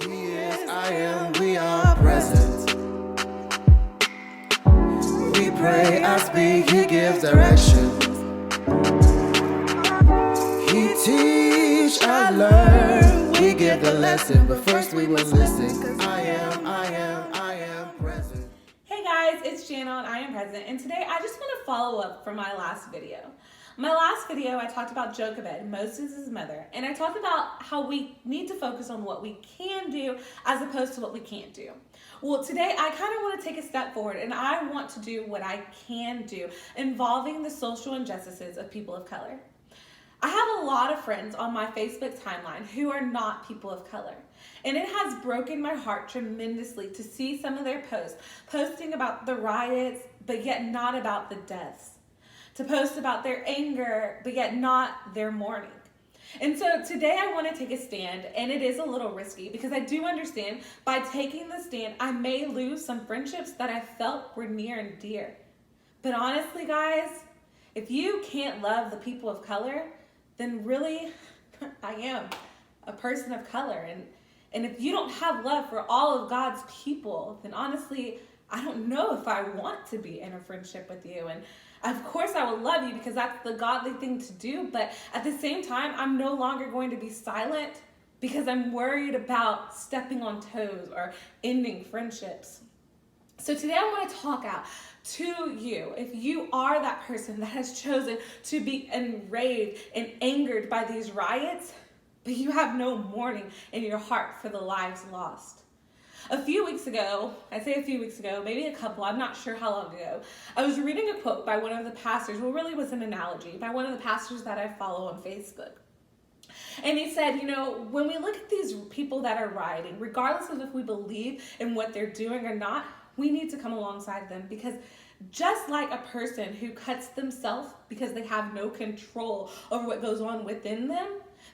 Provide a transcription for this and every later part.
He is, I am, we are present. We pray, I speak, he gives direction. He teach, I learn, we give the lesson, but first we must listen. I am present. Hey guys, it's Jana and I am present, and today I just want to follow up from my last video. My last video, I talked about Jochebed, Moses' mother, and I talked about how we need to focus on what we can do as opposed to what we can't do. Well, today I kind of want to take a step forward, and I want to do what I can do involving the social injustices of people of color. I have a lot of friends on my Facebook timeline who are not people of color, and it has broken my heart tremendously to see some of their posts posting about the riots, but yet not about the deaths. To post about their anger, but yet not their mourning. And so today I want to take a stand, and it is a little risky because I do understand by taking the stand, I may lose some friendships that I felt were near and dear. But honestly, guys, if you can't love the people of color, then really, I am a person of color. And if you don't have love for all of God's people, then honestly, I don't know if I want to be in a friendship with you. And of course I will love you because that's the godly thing to do. But at the same time, I'm no longer going to be silent because I'm worried about stepping on toes or ending friendships. So today I want to talk out to you. If you are that person that has chosen to be enraged and angered by these riots, but you have no mourning in your heart for the lives lost. A few weeks ago, I say a few weeks ago, maybe a couple, I'm not sure how long ago, I was reading a quote by one of the pastors, well, really was an analogy, by one of the pastors that I follow on Facebook. And he said, when we look at these people that are rioting, regardless of if we believe in what they're doing or not, we need to come alongside them because just like a person who cuts themselves because they have no control over what goes on within them,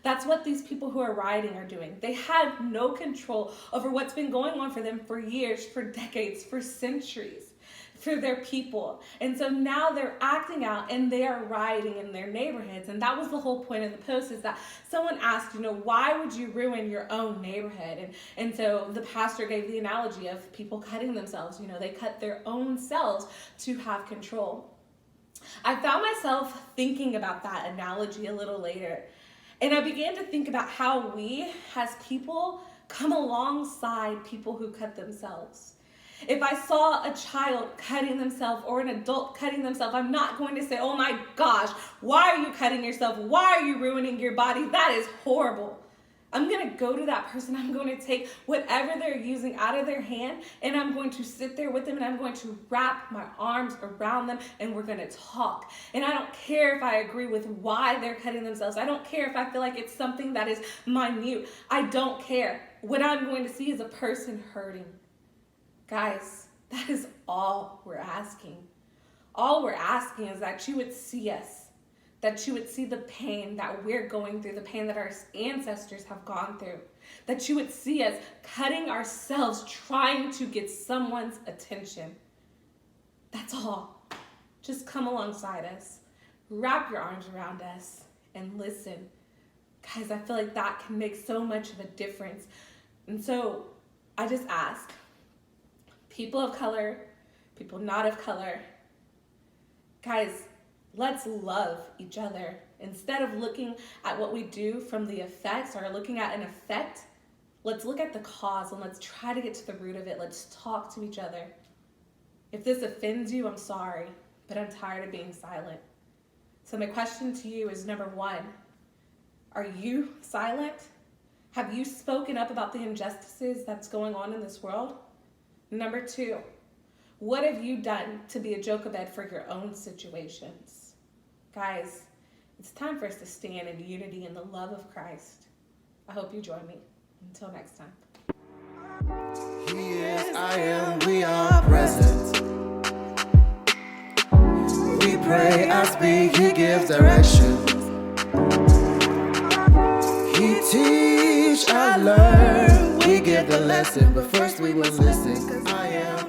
that's what these people who are rioting are doing. They have no control over what's been going on for them for years, for decades, for centuries, for their people. And so now they're acting out and they are rioting in their neighborhoods. And that was the whole point of the post, is that someone asked, why would you ruin your own neighborhood? And so the pastor gave the analogy of people cutting themselves. They cut their own selves to have control. I found myself thinking about that analogy a little later. And I began to think about how we, as people, come alongside people who cut themselves. If I saw a child cutting themselves or an adult cutting themselves, I'm not going to say, oh my gosh, why are you cutting yourself? Why are you ruining your body? That is horrible. I'm going to go to that person. I'm going to take whatever they're using out of their hand, and I'm going to sit there with them, and I'm going to wrap my arms around them, and we're going to talk. And I don't care if I agree with why they're cutting themselves. I don't care if I feel like it's something that is minute. I don't care. What I'm going to see is a person hurting. Guys, that is all we're asking. All we're asking is that you would see us, that you would see the pain that we're going through, the pain that our ancestors have gone through, that you would see us cutting ourselves, trying to get someone's attention. That's all. Just come alongside us, wrap your arms around us, and listen. Guys, I feel like that can make so much of a difference. And so I just ask, people of color, people not of color, guys, let's love each other. Instead of looking at what we do from the effects or looking at an effect, let's look at the cause and let's try to get to the root of it. Let's talk to each other. If this offends you, I'm sorry, but I'm tired of being silent. So my question to you is, number one, are you silent? Have you spoken up about the injustices that's going on in this world? Number two, what have you done to be a Jochebed for your own situations? Guys, it's time for us to stand in unity in the love of Christ. I hope you join me. Until next time. He is, I am, we are present. We pray, I speak, he gives direction. He teach, I learn, we give the lesson, but first we must listen. I am.